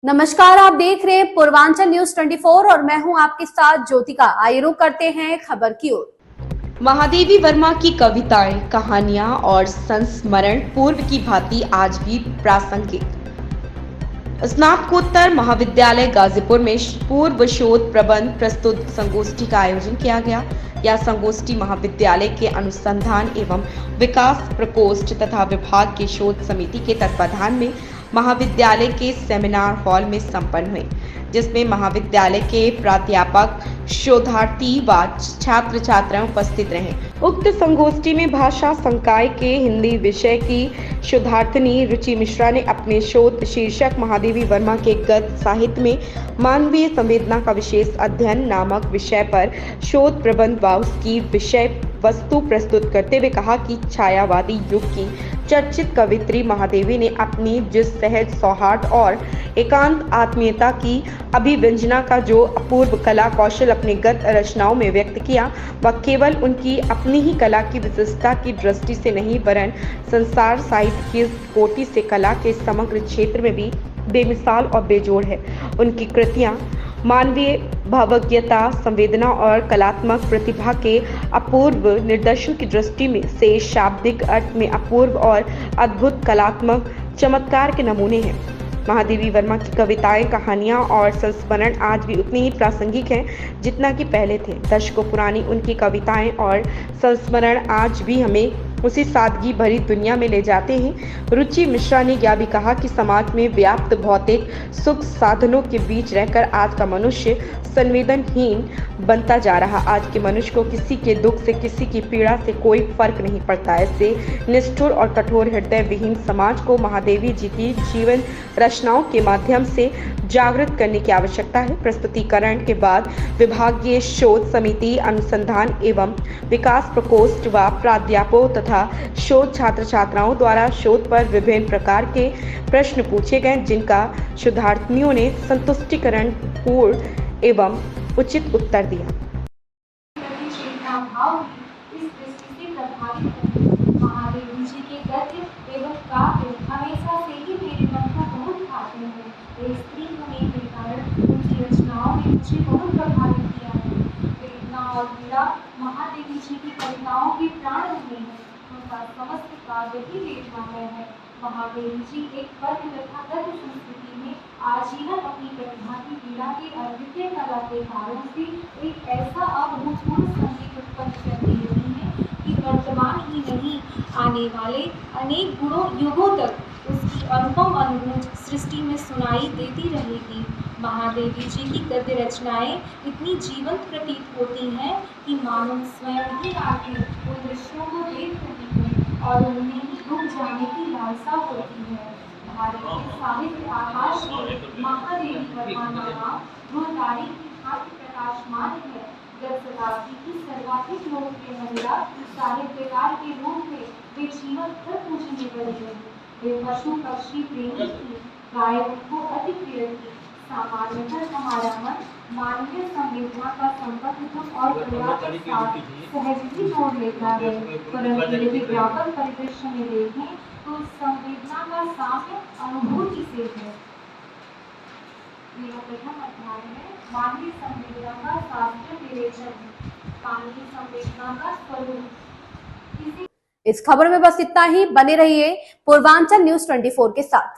नमस्कार, आप देख रहे हैं पूर्वांचल न्यूज 24 और मैं हूं आपके साथ ज्योतिका। आइए रुक करते हैं खबर की ओर। महादेवी वर्मा की कविताएं, कहानियां और संस्मरण पूर्व की भांति आज भी प्रासंगिक। स्नातकोत्तर महाविद्यालय गाजीपुर में पूर्व शोध प्रबंध प्रस्तुत संगोष्ठी का आयोजन किया गया। यह संगोष्ठी महाविद्यालय के अनुसंधान एवं विकास प्रकोष्ठ तथा विभाग की शोध समिति के तत्वाधान में महाविद्यालय के सेमिनार हॉल में संपन्न हुई, जिसमें महाविद्यालय के प्राध्यापक, शोधार्थी व छात्र छात्राएं उपस्थित रहे। उक्त संगोष्ठी में भाषा संकाय के हिंदी विषय की शोधार्थिनी रुचि मिश्रा ने अपने शोध शीर्षक महादेवी वर्मा के गद्य साहित्य में मानवीय संवेदना का विशेष अध्ययन नामक विषय पर शोध प्रबंध व उसकी विषय वस्तु प्रस्तुत करते हुए कहा कि छायावादी युग की चर्चित कवित्री महादेवी ने अपनी जिस सहज सौहार्द और एकांत आत्मीयता की अभिव्यंजना का जो अपूर्व कला कौशल अपने गद्य रचनाओं में व्यक्त किया, वह केवल उनकी अपनी ही कला की विशिष्टता की दृष्टि से नहीं वरन संसार साहित्य की कोटि से कला के समग्र क्षेत्र में भी बेमिसाल और बेजोड़ है। उनकी कृतियां मानवीय भावज्ञता, संवेदना और कलात्मक प्रतिभा के अपूर्व निदर्शन की दृष्टि में से शाब्दिक अर्थ में अपूर्व और अद्भुत कलात्मक चमत्कार के नमूने हैं। महादेवी वर्मा की कविताएं, कहानियां और संस्मरण आज भी उतनी ही प्रासंगिक हैं जितना कि पहले थे। दशकों पुरानी उनकी कविताएं और संस्मरण आज भी हमें उसी सादगी भरी दुनिया में ले जाते हैं। रुचि मिश्रा ने यह भी कहा कि समाज में व्याप्त भौतिक सुख साधनों के बीच रहकर आज का मनुष्य संवेदनहीन बनता जा रहा। आज के मनुष्य को किसी के दुख से, किसी की पीड़ा से कोई फर्क नहीं पड़ता। ऐसे निष्ठुर और कठोर हृदय विहीन समाज को महादेवी जी की जीवन रचनाओं के माध्यम से जागृत करने की आवश्यकता है। प्रस्तुतिकरण के बाद विभागीय शोध समिति, अनुसंधान एवं विकास प्रकोष्ठ व प्राध्यापकों तथा शोध छात्र छात्राओं द्वारा शोध पर विभिन्न प्रकार के प्रश्न पूछे गए, जिनका शोधार्थियों ने संतुष्टिकरण पूर्ण एवं उचित उत्तर दिया। महादेवी जी के गद्य एवं काव्य हमेशा से ही मेरे मन को बहुत भाते हैं। एक स्त्री होने के कारण उनकी रचनाओं ने मुझे बहुत प्रभावित किया है। वेदना और पीड़ा महादेवी जी की कविताओं के प्राण रहे हैं। उनका समस्त काव्य ही वेदनामय है। महादेवी जी एक पद्य तथा गद्य संस्कृति में आजीवन अपनी प्रतिभा की पीड़ा के अद्वितीय कला के कारण से एक ऐसा अभूतपूर्व संगीत उत्पन्न करती रही है कि वर्तमान ही नहीं, आने वाले अनेक युगों तक उसकी अनुपम अनुभूति सृष्टि में सुनाई देती रहेगी। महादेवी जी की गद्य रचनाएं इतनी जीवंत प्रतीत होती हैं कि मानो स्वयं ही आकर उन दृश्यों को देख रही है और उनमें ही डूब जाने की लालसा होती है। भारत के साहित्य आकाश में महादेवी वर्मा नाम ध्रुवतारी की भांति प्रकाशमान है। गत शताब्दी की सर्वाधिक लोकप्रिय महिला साहित्यकार के रूप में वे जीवन भर पूजनीय बनी रही। वे पशु पक्षी प्रेमी थी, गाय उनको अति प्रिय थी। सामान्यतः हमारा मन मानवीय संवेदना का संबंध दुख और पीड़ा के साथ सहज ही जोड़ लेता है, परंतु यदि व्यापक परिदृश्य में देखें तो संवेदना का साम्य अनुभूति से है। मेरा प्रथम अध्याय है मानवीय संवेदना का शास्त्रीय विवेचन, मानवीय संवेदना का स्वरूप। इस खबर में बस इतना ही। बने रहिए पूर्वांचल न्यूज 24 के साथ।